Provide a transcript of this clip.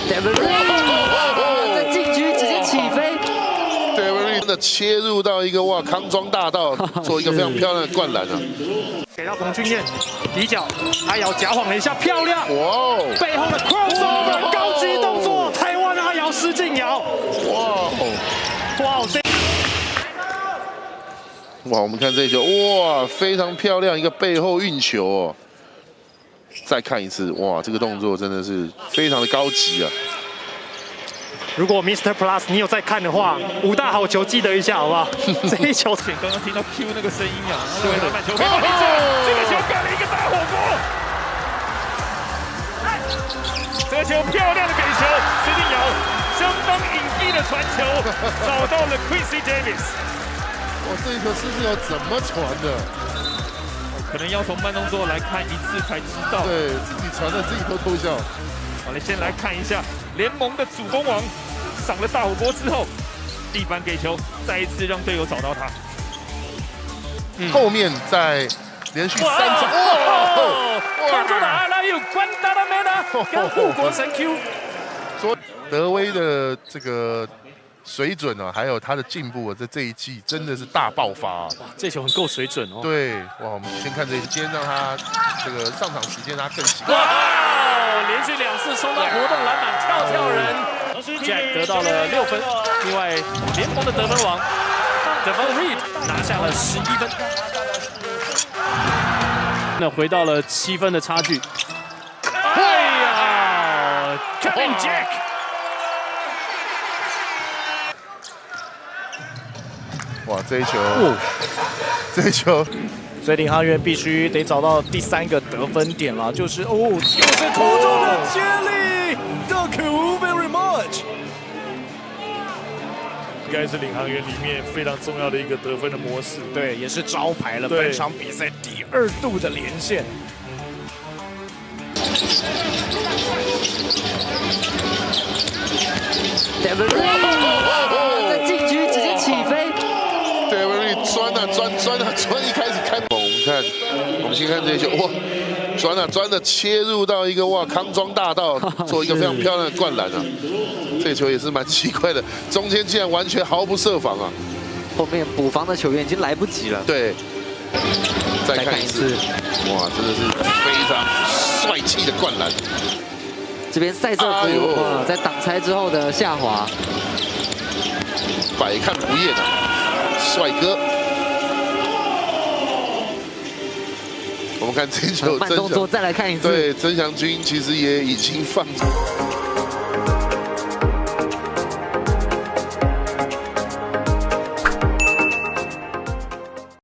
在禁区直接起飞。Devin 的切入到一个康庄大道，做一个非常漂亮的灌篮啊！给到彭俊彦，底角，阿瑶假晃了一下，漂亮！哇哦，背后的 crossover 高级动作，台湾阿瑶施晋瑶，哇哦，哇哦！哇，我们看这一球，哇，非常漂亮，一个背后运球哦。再看一次，哇，这个动作真的是非常的高级啊！如果 Mr. Plus 你有在看的话，5大好球记得一下好不好？这一球，刚刚听到 Q 那个声音啊，对，篮板球可以放进去，这个球干了一个大火锅。这个球漂亮的给球，施晋瑶相当隐蔽的传球，找到了 Quincy Davis。哇，这一球施晋瑶怎么传的？可能要从慢动作来看一次才知道。对自己传的自己都偷笑。好了，先来看一下联盟的主攻王上了大火锅之后，地板给球，再一次让队友找到他。后面再连续3传，当中的阿拉又关到了没呢？跟护国神 Q。德威的这个水准啊，还有他的进步啊，在这一季真的是大爆发啊！这球很够水准哦。对，哇，我们先看这一，今天让他这个上场时间他更习哇，连续2次冲到活动篮板，跳人 ，Jack 得到了6分。另外，联盟的得分王Devin Reed 拿下了11分。那回到了7分的差距。哎呀 ，Kevin Jack。哇，这一球，这一球，所以领航员必须得找到第3个得分点了，就是又是突中的接力 ，Thank you very much。应该是领航员里面非常重要的一个得分的模式，对，也是招牌了本场比赛第2度的连线。在禁区直接起飞。Devin 钻，一开始开猛，我们先看这一球，哇，钻的切入到一个康庄大道，做一个非常漂亮的灌篮啊！这球也是蛮奇怪的，中间竟然完全毫不设防啊！后面补防的球员已经来不及了。对，再看一次，哇，真的是非常帅气的灌篮。这边赛瑟夫在挡拆之后的下滑，百看不厌啊，帅哥。我们看这一球，慢动作再来看一次。对，曾祥军其实也已经放。